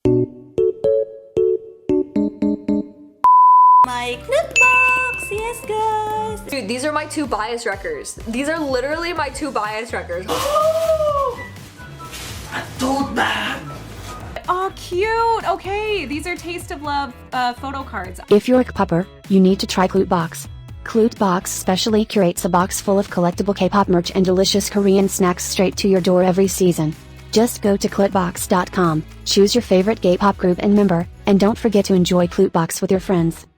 My clip box, yes guys. Dude, these are my 2 bias wreckers. These are literally my 2 bias wreckers. A tote bag. Oh, cute. Okay, these are Taste of Love photo cards. If you're a K-popper, you need to try Clutebox. Clutebox specially curates a box full of collectible K-pop merch and delicious Korean snacks straight to your door every season. Just go to clutebox.com, choose your favorite K-pop group and member, and don't forget to enjoy Clutebox with your friends.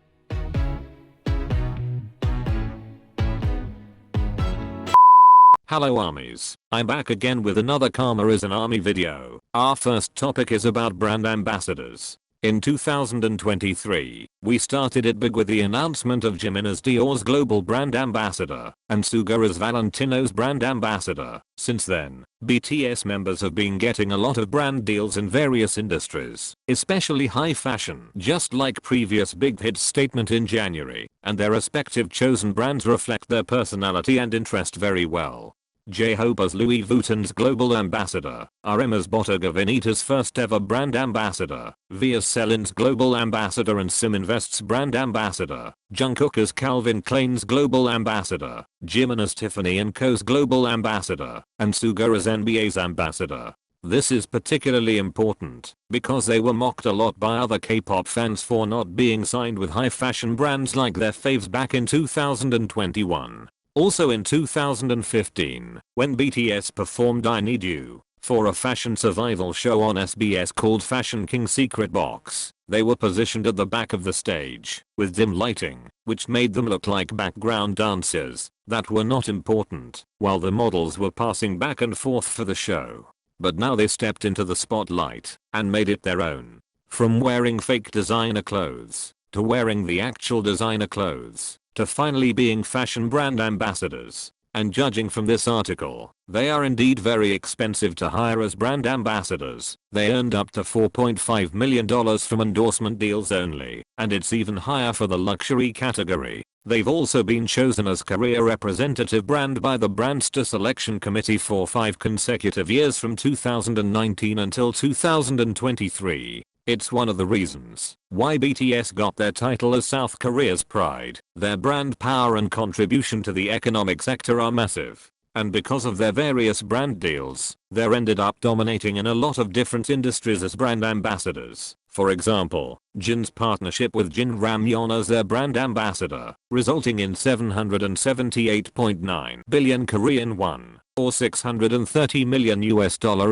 Hello armies, I'm back again with another Karma is an Army video. Our first topic is about brand ambassadors. In 2023, we started it big with the announcement of Jimin as Dior's global brand ambassador, and Suga as Valentino's brand ambassador. Since then, BTS members have been getting a lot of brand deals in various industries, especially high fashion, just like previous big hit statement in January, and their respective chosen brands reflect their personality and interest very well. J-Hope as Louis Vuitton's global ambassador, RM as Bottega Veneta's first ever brand ambassador, V as Celine's global ambassador and Sim Invest's brand ambassador, Jungkook as Calvin Klein's global ambassador, Jimin as Tiffany & Co.'s global ambassador, and Suga as NBA's ambassador. This is particularly important because they were mocked a lot by other K-pop fans for not being signed with high fashion brands like their faves back in 2021. Also in 2015, when BTS performed I Need You for a fashion survival show on SBS called Fashion King Secret Box, they were positioned at the back of the stage with dim lighting, which made them look like background dancers that were not important, while the models were passing back and forth for the show. But now they stepped into the spotlight and made it their own. From wearing fake designer clothes, to wearing the actual designer clothes, to finally being fashion brand ambassadors. And judging from this article, they are indeed very expensive to hire as brand ambassadors. They earned up to $4.5 million from endorsement deals only, and it's even higher for the luxury category. They've also been chosen as Korea representative brand by the Brandster Selection Committee for 5 consecutive years from 2019 until 2023. It's one of the reasons why BTS got their title as South Korea's pride. Their brand power and contribution to the economic sector are massive. And because of their various brand deals, they're ended up dominating in a lot of different industries as brand ambassadors. For example, Jin's partnership with Jin Ramyeon as their brand ambassador, resulting in 778.9 billion Korean won, or $630 million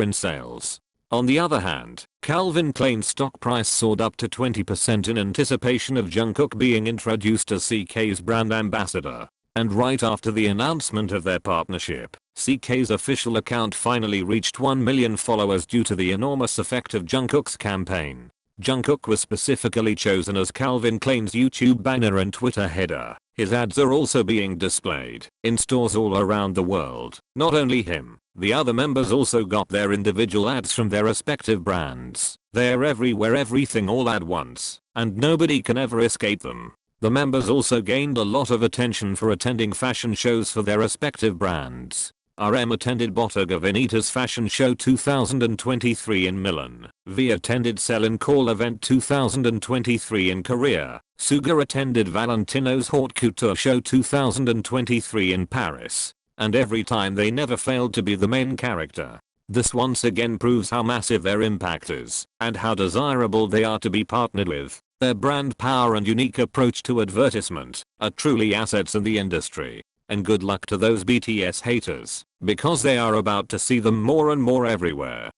in sales. On the other hand, Calvin Klein's stock price soared up to 20% in anticipation of Jungkook being introduced as CK's brand ambassador. And right after the announcement of their partnership, CK's official account finally reached 1 million followers due to the enormous effect of Jungkook's campaign. Jungkook was specifically chosen as Calvin Klein's YouTube banner and Twitter header. His ads are also being displayed in stores all around the world. Not only him, the other members also got their individual ads from their respective brands. They're everywhere, everything all at once, and nobody can ever escape them. The members also gained a lot of attention for attending fashion shows for their respective brands. RM attended Bottega Veneta's fashion show 2023 in Milan. V attended Celine Call event 2023 in Korea. Suga attended Valentino's Haute Couture show 2023 in Paris. And every time they never failed to be the main character. This once again proves how massive their impact is, and how desirable they are to be partnered with. Their brand power and unique approach to advertisement are truly assets in the industry. And good luck to those BTS haters, because they are about to see them more and more everywhere.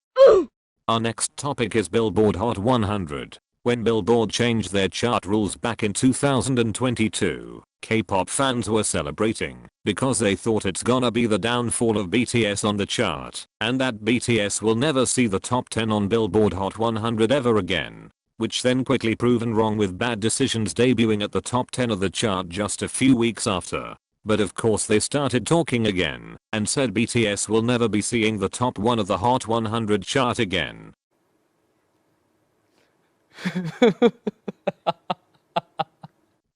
Our next topic is Billboard Hot 100. When Billboard changed their chart rules back in 2022, K-pop fans were celebrating because they thought it's gonna be the downfall of BTS on the chart, and that BTS will never see the top 10 on Billboard Hot 100 ever again. Which then quickly proven wrong with Bad Decisions debuting at the top 10 of the chart just a few weeks after. But of course they started talking again and said BTS will never be seeing the top 1 of the Hot 100 chart again.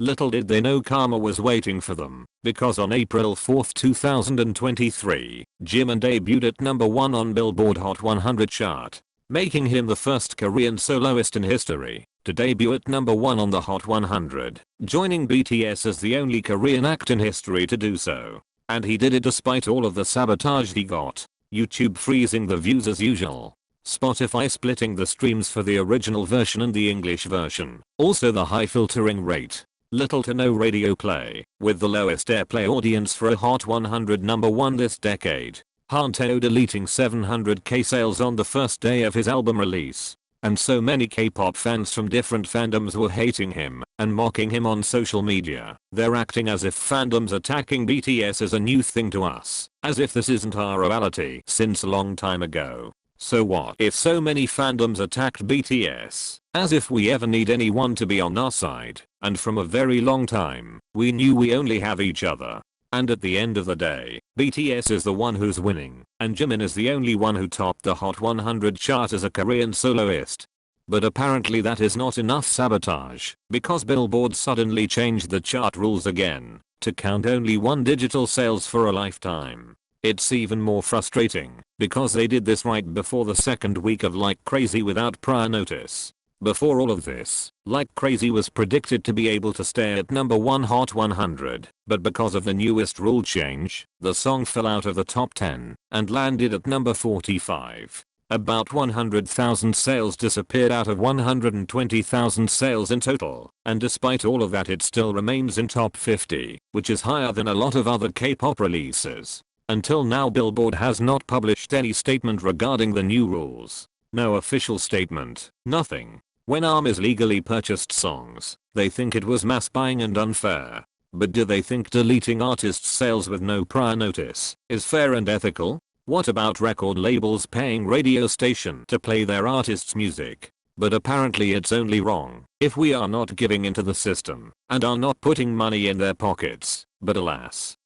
Little did they know karma was waiting for them, because on April 4, 2023, Jimin debuted at number 1 on Billboard Hot 100 chart. making him the first Korean soloist in history to debut at number 1 on the Hot 100, joining BTS as the only Korean act in history to do so. And he did it despite all of the sabotage he got. YouTube freezing the views as usual. Spotify splitting the streams for the original version and the English version. Also the high filtering rate. Little to no radio play, with the lowest airplay audience for a Hot 100 number 1 this decade. Hanteo deleting 700k sales on the first day of his album release. And so many K-pop fans from different fandoms were hating him and mocking him on social media. They're acting as if fandoms attacking BTS is a new thing to us, as if this isn't our reality since a long time ago. So what if so many fandoms attacked BTS? As if we ever need anyone to be on our side, and from a very long time, we knew we only have each other. And at the end of the day, BTS is the one who's winning, and Jimin is the only one who topped the Hot 100 chart as a Korean soloist. But apparently that is not enough sabotage, because Billboard suddenly changed the chart rules again, to count only one digital sales for a lifetime. It's even more frustrating, because they did this right before the second week of Like Crazy without prior notice. Before all of this, Like Crazy was predicted to be able to stay at number 1 Hot 100, but because of the newest rule change, the song fell out of the top 10 and landed at number 45. About 100,000 sales disappeared out of 120,000 sales in total, and despite all of that it still remains in top 50, which is higher than a lot of other K-pop releases. Until now Billboard has not published any statement regarding the new rules. No official statement, nothing. When ARMYs legally purchased songs, they think it was mass buying and unfair. But do they think deleting artists' sales with no prior notice is fair and ethical? What about record labels paying radio station to play their artists' music? But apparently it's only wrong if we are not giving into the system and are not putting money in their pockets. But alas.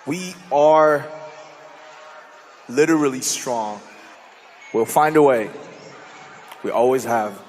We are literally strong. We'll find a way. We always have.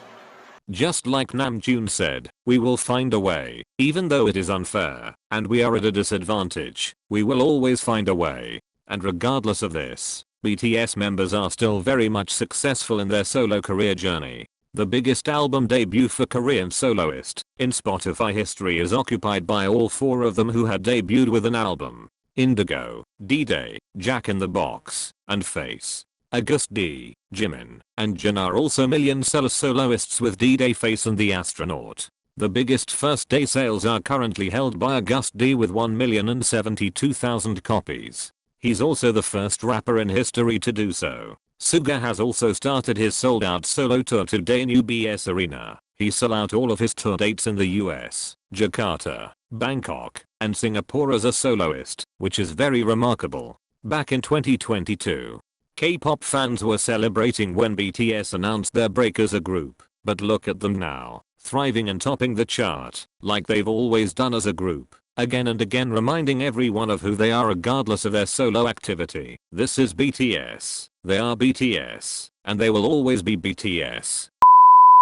Just like Namjoon said, we will find a way, even though it is unfair, and we are at a disadvantage, we will always find a way. And regardless of this, BTS members are still very much successful in their solo career journey. The biggest album debut for Korean soloist in Spotify history is occupied by all 4 of them who had debuted with an album. Indigo, D-Day, Jack in the Box, and Face. August D, Jimin, and Jin are also million-seller soloists with D-Day, Face and The Astronaut. The biggest first-day sales are currently held by August D with 1,072,000 copies. He's also the first rapper in history to do so. Suga has also started his sold-out solo tour today in UBS Arena. He sold out all of his tour dates in the US, Jakarta, Bangkok, and Singapore as a soloist, which is very remarkable. Back in 2022, K-pop fans were celebrating when BTS announced their break as a group, but look at them now, thriving and topping the chart, like they've always done as a group, again and again reminding everyone of who they are regardless of their solo activity. This is BTS, they are BTS, and they will always be BTS.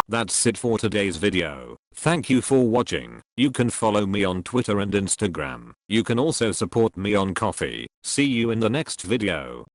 That's it for today's video. Thank you for watching. You can follow me on Twitter and Instagram. You can also support me on Ko-fi. See you in the next video.